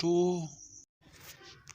2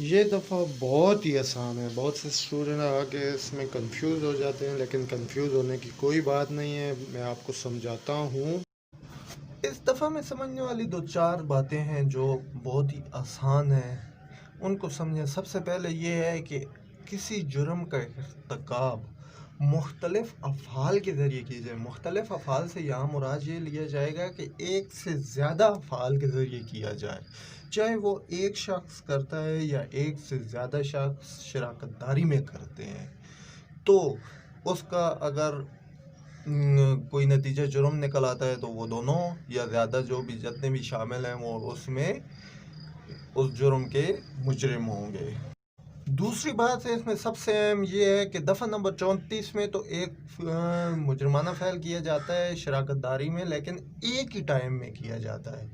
یہ دفعہ بہت ہی آسان ہے. بہت سے اسٹوڈنٹ آگے اس میں کنفیوز ہو جاتے ہیں، لیکن کنفیوز ہونے کی کوئی بات نہیں ہے. میں آپ کو سمجھاتا ہوں. اس دفعہ میں سمجھنے والی 2-4 باتیں ہیں جو بہت ہی آسان ہیں. ان کو سمجھیں. سب سے پہلے یہ ہے کہ کسی جرم کا ارتکاب مختلف افعال کے ذریعے کی جائے. مختلف افعال سے یہاں مراد یہ لیا جائے گا کہ ایک سے زیادہ افعال کے ذریعے کیا جائے، چاہے وہ ایک شخص کرتا ہے یا ایک سے زیادہ شخص شراکت داری میں کرتے ہیں. تو اس کا اگر کوئی نتیجہ جرم نکل آتا ہے تو وہ دونوں یا زیادہ جو بھی جتنے بھی شامل ہیں وہ اس میں اس جرم کے مجرم ہوں گے. دوسری بات ہے اس میں سب سے اہم یہ ہے کہ دفعہ نمبر 34 میں تو ایک مجرمانہ فعل کیا جاتا ہے شراکت داری میں، لیکن ایک ہی ٹائم میں کیا جاتا ہے،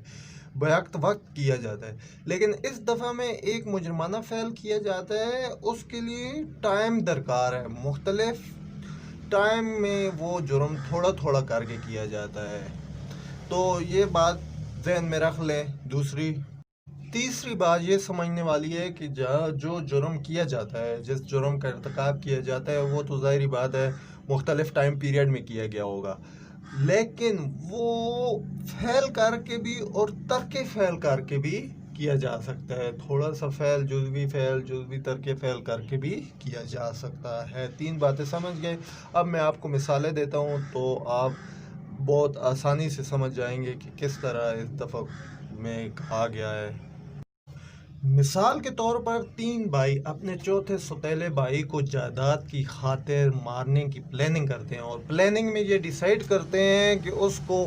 بیک وقت کیا جاتا ہے. لیکن اس دفعہ میں ایک مجرمانہ فعل کیا جاتا ہے، اس کے لیے ٹائم درکار ہے. مختلف ٹائم میں وہ جرم تھوڑا تھوڑا کر کے کیا جاتا ہے. تو یہ بات ذہن میں رکھ لیں. تیسری بات یہ سمجھنے والی ہے کہ جو جرم کیا جاتا ہے، جس جرم کا ارتکاب کیا جاتا ہے، وہ تو ظاہری بات ہے مختلف ٹائم پیریڈ میں کیا گیا ہوگا، لیکن وہ فعل کر کے بھی اور ترک فعل کر کے بھی کیا جا سکتا ہے. تھوڑا سا فعل جزوی ترک فعل کر کے بھی کیا جا سکتا ہے. 3 باتیں سمجھ گئے. اب میں آپ کو مثالیں دیتا ہوں تو آپ بہت آسانی سے سمجھ جائیں گے کہ کس طرح اس دفعہ میں کہا گیا ہے. مثال کے طور پر 3 بھائی اپنے چوتھے سوتیلے بھائی کو جائیداد کی خاطر مارنے کی پلاننگ کرتے ہیں، اور پلاننگ میں یہ ڈیسائیڈ کرتے ہیں کہ اس کو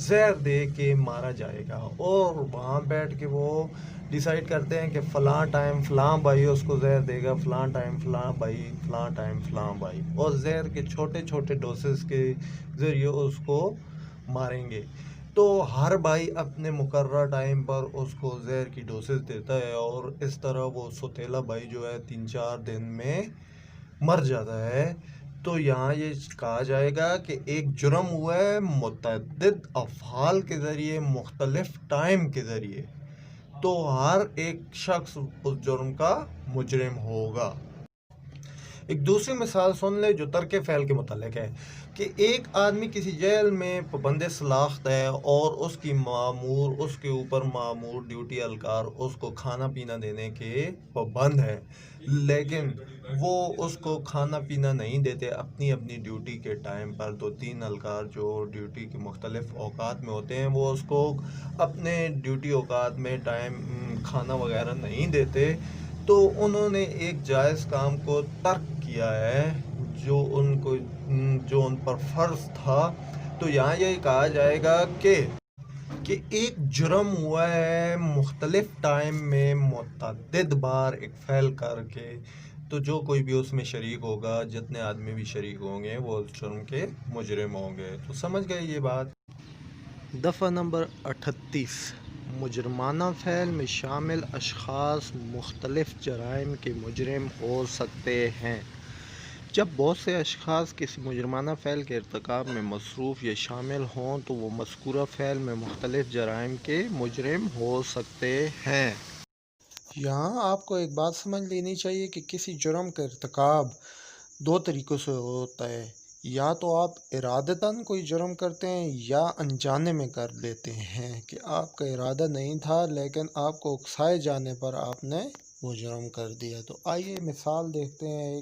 زہر دے کے مارا جائے گا. اور وہاں بیٹھ کے وہ ڈیسائیڈ کرتے ہیں کہ فلاں ٹائم فلاں بھائی اس کو زہر دے گا، فلاں ٹائم فلاں بھائی، فلاں ٹائم فلاں بھائی، اور زہر کے چھوٹے چھوٹے ڈوسز کے ذریعے اس کو ماریں گے. تو ہر بھائی اپنے مقررہ ٹائم پر اس کو زہر کی ڈوسز دیتا ہے، اور اس طرح وہ سوتیلا بھائی جو ہے 3-4 دن میں مر جاتا ہے. تو یہاں یہ کہا جائے گا کہ ایک جرم ہوا ہے متعدد افعال کے ذریعے، مختلف ٹائم کے ذریعے، تو ہر ایک شخص اس جرم کا مجرم ہوگا. ایک دوسری مثال سن لے جو ترک فعل کے متعلق ہے کہ ایک آدمی کسی جیل میں پابند سلاخت ہے، اور اس کے اوپر مامور ڈیوٹی اہلکار اس کو کھانا پینا دینے کے پابند ہے، لیکن وہ اس کو کھانا پینا نہیں دیتے. اپنی ڈیوٹی کے ٹائم پر 2-3 اہلکار جو ڈیوٹی کے مختلف اوقات میں ہوتے ہیں، وہ اس کو اپنے ڈیوٹی اوقات میں کھانا وغیرہ نہیں دیتے. تو انہوں نے ایک جائز کام کو ترک کیا ہے جو ان پر فرض تھا. تو یہاں یہ کہا جائے گا کہ ایک جرم ہوا ہے مختلف ٹائم میں متعدد بار ایک فعل کر کے، تو جو کوئی بھی اس میں شریک ہوگا، جتنے آدمی بھی شریک ہوں گے، وہ اس جرم کے مجرم ہوں گے. تو سمجھ گئے یہ بات. دفعہ نمبر 38 مجرمانہ فعل میں شامل اشخاص مختلف جرائم کے مجرم ہو سکتے ہیں. جب بہت سے اشخاص کسی مجرمانہ فعل کے ارتکاب میں مصروف یا شامل ہوں تو وہ مذکورہ فعل میں مختلف جرائم کے مجرم ہو سکتے ہیں. یہاں آپ کو ایک بات سمجھ لینی چاہیے کہ کسی جرم کا ارتکاب 2 طریقوں سے ہوتا ہے. یا تو آپ ارادتاً کوئی جرم کرتے ہیں یا انجانے میں کر دیتے ہیں کہ آپ کا ارادہ نہیں تھا، لیکن آپ کو اکسائے جانے پر آپ نے وہ جرم کر دیا. تو آئیے مثال دیکھتے ہیں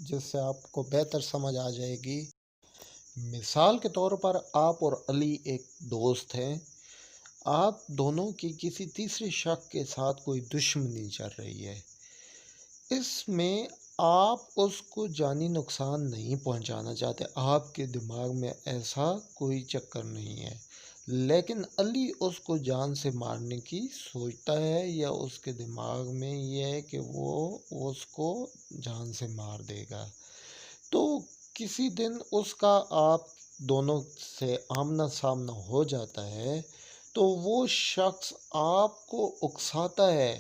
جس سے آپ کو بہتر سمجھ آ جائے گی. مثال کے طور پر آپ اور علی ایک دوست ہیں. آپ دونوں کی کسی تیسرے شخص کے ساتھ کوئی دشمنی چل رہی ہے. اس میں آپ اس کو جانی نقصان نہیں پہنچانا چاہتے، آپ کے دماغ میں ایسا کوئی چکر نہیں ہے، لیکن علی اس کو جان سے مارنے کی سوچتا ہے، یا اس کے دماغ میں یہ ہے کہ وہ اس کو جان سے مار دے گا. تو کسی دن اس کا آپ دونوں سے آمنا سامنا ہو جاتا ہے، تو وہ شخص آپ کو اکساتا ہے،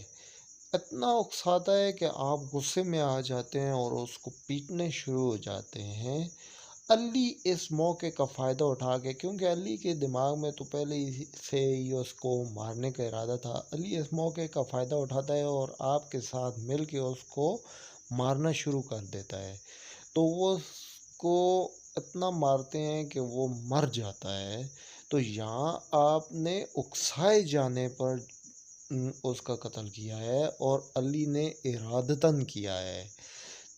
اتنا اکساتا ہے کہ آپ غصے میں آ جاتے ہیں اور اس کو پیٹنے شروع ہو جاتے ہیں. علی اس موقع کا فائدہ اٹھا کے، کیونکہ علی کے دماغ میں تو پہلے ہی سے ہی اس کو مارنے کا ارادہ تھا، علی اس موقع کا فائدہ اٹھاتا ہے اور آپ کے ساتھ مل کے اس کو مارنا شروع کر دیتا ہے۔ تو وہ اس کو اتنا مارتے ہیں کہ وہ مر جاتا ہے۔ تو یہاں آپ نے اکسائے جانے پر اس کا قتل کیا ہے اور علی نے ارادتاً کیا ہے۔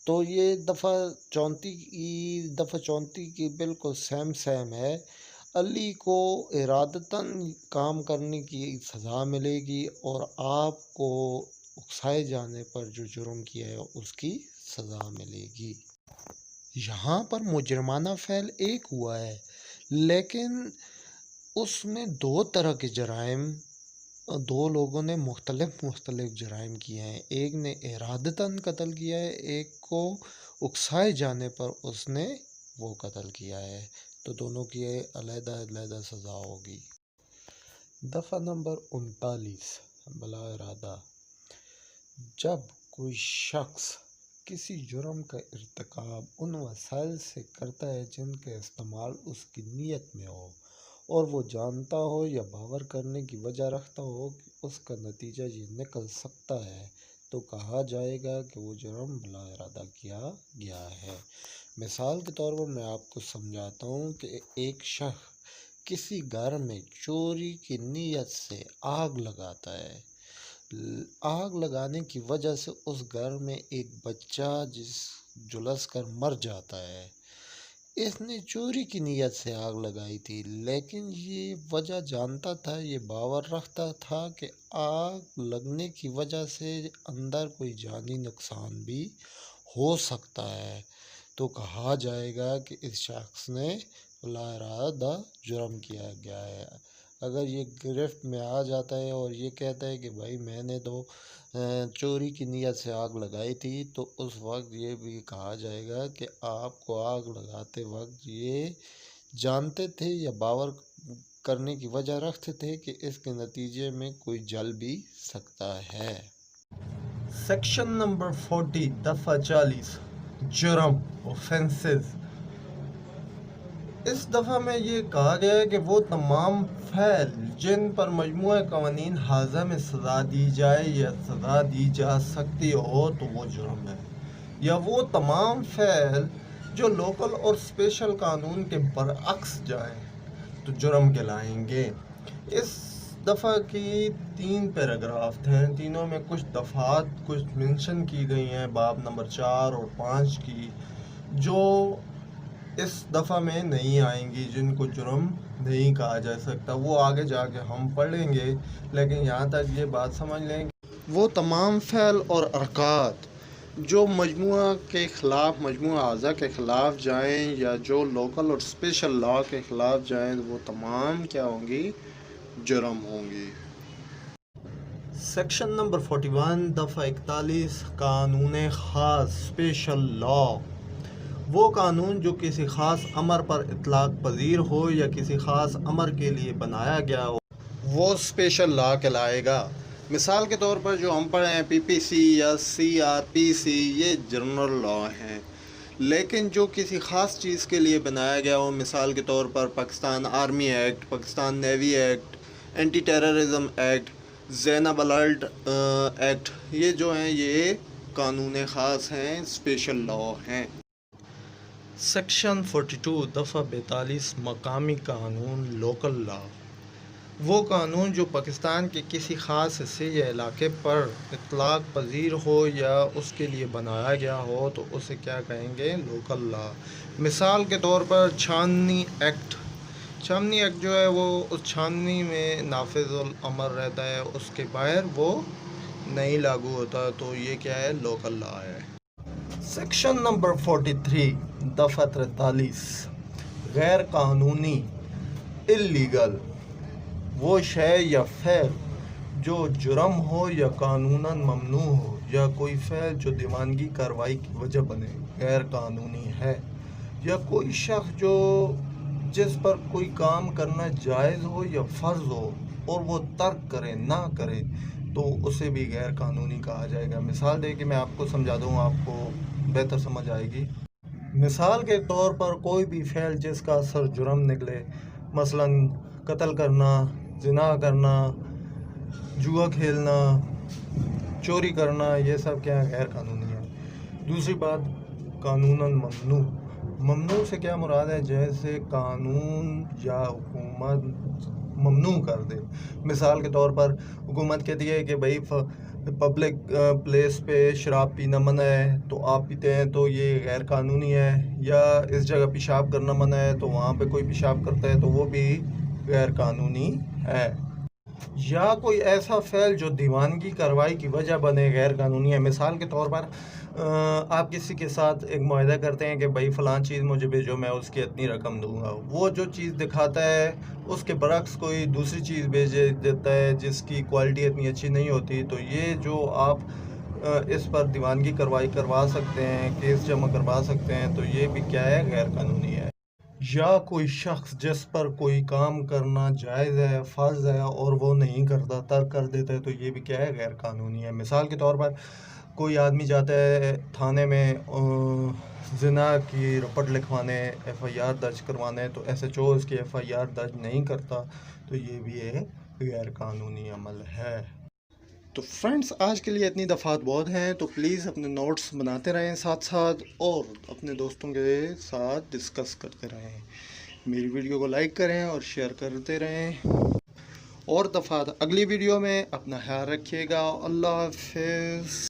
تو یہ دفعہ 34 کی بالکل سیم ہے۔ علی کو ارادتاً کام کرنے کی سزا ملے گی اور آپ کو اکسائے جانے پر جو جرم کیا ہے اس کی سزا ملے گی۔ یہاں پر مجرمانہ فعل ایک ہوا ہے، لیکن اس میں دو طرح کے جرائم، دو لوگوں نے مختلف جرائم کیے ہیں۔ ایک نے ارادتاً قتل کیا ہے، ایک کو اکسائے جانے پر اس نے وہ قتل کیا ہے۔ تو دونوں کی علیحدہ سزا ہوگی۔ دفعہ نمبر 39 بلا ارادہ۔ جب کوئی شخص کسی جرم کا ارتکاب ان وسائل سے کرتا ہے جن کا استعمال اس کی نیت میں ہو اور وہ جانتا ہو یا باور کرنے کی وجہ رکھتا ہو کہ اس کا نتیجہ یہ نکل سکتا ہے، تو کہا جائے گا کہ وہ جرم بلا ارادہ کیا گیا ہے۔ مثال کے طور پر میں آپ کو سمجھاتا ہوں کہ ایک شخص کسی گھر میں چوری کی نیت سے آگ لگاتا ہے۔ آگ لگانے کی وجہ سے اس گھر میں ایک بچہ جھلس کر مر جاتا ہے۔ اس نے چوری کی نیت سے آگ لگائی تھی، لیکن یہ وجہ جانتا تھا، یہ باور رکھتا تھا کہ آگ لگنے کی وجہ سے اندر کوئی جانی نقصان بھی ہو سکتا ہے، تو کہا جائے گا کہ اس شخص نے بلا ارادہ جرم کیا گیا ہے۔ اگر یہ گرفت میں آ جاتا ہے اور یہ کہتا ہے کہ بھائی میں نے تو چوری کی نیت سے آگ لگائی تھی، تو اس وقت یہ بھی کہا جائے گا کہ آپ کو آگ لگاتے وقت یہ جانتے تھے یا باور کرنے کی وجہ رکھتے تھے کہ اس کے نتیجے میں کوئی جل بھی سکتا ہے۔ سیکشن نمبر 40 دفعہ 40 جرم اوفینسز۔ اس دفعہ میں یہ کہا گیا ہے کہ وہ تمام فعل جن پر مجموعہ قوانین حاضہ میں سزا دی جائے یا سزا دی جا سکتی ہو تو وہ جرم ہے، یا وہ تمام فعل جو لوکل اور اسپیشل قانون کے برعکس جائیں تو جرم کہلائیں گے۔ اس دفعہ کی 3 پیراگراف ہیں، تینوں میں کچھ دفعات کچھ منشن کی گئی ہیں، باب نمبر 4 اور 5 کی، جو اس دفعہ میں نہیں آئیں گی، جن کو جرم نہیں کہا جا سکتا۔ وہ آگے جا کے ہم پڑھ لیں گے، لیکن یہاں تک یہ بات سمجھ لیں کہ وہ تمام فعل اور حرکات جو مجموعہ کے خلاف، مجموعہ اعضاء کے خلاف جائیں یا جو لوکل اور اسپیشل لا کے خلاف جائیں، وہ تمام کیا ہوں گی؟ جرم ہوں گی۔ سیکشن نمبر 41 دفعہ 41 قانون خاص اسپیشل لا۔ وہ قانون جو کسی خاص امر پر اطلاق پذیر ہو یا کسی خاص امر کے لیے بنایا گیا ہو، وہ اسپیشل لا کہلائے گا۔ مثال کے طور پر جو ہم پڑھے ہیں PPC یا CRPC، یہ جنرل لا ہیں، لیکن جو کسی خاص چیز کے لیے بنایا گیا ہو، مثال کے طور پر Pakistan army act, Pakistan navy act, anti terrorism act, Zainab alert act, یہ جو ہیں یہ قانون خاص ہیں، اسپیشل لا ہیں۔ سیکشن 42 دفعہ 42 مقامی قانون لوکل لا۔ وہ قانون جو پاکستان کے کسی خاص حصے یا علاقے پر اطلاق پذیر ہو یا اس کے لیے بنایا گیا ہو تو اسے کیا کہیں گے؟ Local law. مثال کے طور پر چھاننی ایکٹ۔ چھاننی ایکٹ جو ہے وہ اس چھاننی میں نافذ الامر رہتا ہے، اس کے باہر وہ نہیں لاگو ہوتا، تو یہ کیا ہے؟ لوکل لا ہے۔ سیکشن نمبر 43 دفعہ 43 غیر قانونی اللیگل۔ وہ شے یا فعل جو جرم ہو یا قانوناً ممنوع ہو، یا کوئی فعل جو دیوانگی کارروائی کی وجہ بنے غیر قانونی ہے، یا کوئی شخص جو جس پر کوئی کام کرنا جائز ہو یا فرض ہو اور وہ ترک کرے نہ کرے تو اسے بھی غیر قانونی کہا جائے گا۔ مثال دے کے میں آپ کو سمجھا دوں، آپ کو بہتر سمجھ آئے گی۔ مثال کے طور پر کوئی بھی فعل جس کا اثر جرم نکلے، مثلاً قتل کرنا، زنا کرنا، جوا کھیلنا، چوری کرنا، یہ سب کیا غیر قانونی ہے۔ دوسری بات، قانوناً ممنوع۔ ممنوع سے کیا مراد ہے؟ جیسے قانون یا حکومت ممنوع کر دے۔ مثال کے طور پر حکومت کہتی ہے کہ بھائی پبلک پلیس پہ شراب پینا منع ہے، تو آپ پیتے ہیں تو یہ غیر قانونی ہے، یا اس جگہ پیشاب کرنا منع ہے تو وہاں پہ کوئی پیشاب کرتا ہے تو وہ بھی غیر قانونی ہے۔ یا کوئی ایسا فعل جو دیوانگی کارروائی کی وجہ بنے، غیر قانونی ہے۔ مثال کے طور پر آپ کسی کے ساتھ ایک معاہدہ کرتے ہیں کہ بھائی فلاں چیز مجھے بھیجو، میں اس کی اتنی رقم دوں گا، وہ جو چیز دکھاتا ہے اس کے برعکس کوئی دوسری چیز بھیج دیتا ہے جس کی کوالٹی اتنی اچھی نہیں ہوتی، تو یہ جو آپ اس پر دیوانگی کارروائی کروا سکتے ہیں، کیس جمع کروا سکتے ہیں، تو یہ بھی کیا ہے؟ غیر قانونی ہے۔ یا کوئی شخص جس پر کوئی کام کرنا جائز ہے، فرض ہے، اور وہ نہیں کرتا، ترک کر دیتا ہے، تو یہ بھی کیا ہے؟ غیر قانونی ہے۔ مثال کے طور پر کوئی آدمی جاتا ہے تھانے میں زنا کی رپورٹ لکھوانے، ایف آئی آر درج کروانے، تو ایس ایچ او اس کی ایف آئی آر درج نہیں کرتا، تو یہ بھی ایک غیر قانونی عمل ہے۔ تو فرینڈس، آج کے لیے اتنی دفعات بہت ہیں، تو پلیز اپنے نوٹس بناتے رہیں ساتھ ساتھ، اور اپنے دوستوں کے ساتھ ڈسکس کرتے رہیں۔ میری ویڈیو کو لائک کریں اور شیئر کرتے رہیں۔ اور دفعات اگلی ویڈیو میں اپنا خیال رکھیے گا۔ اللہ حافظ۔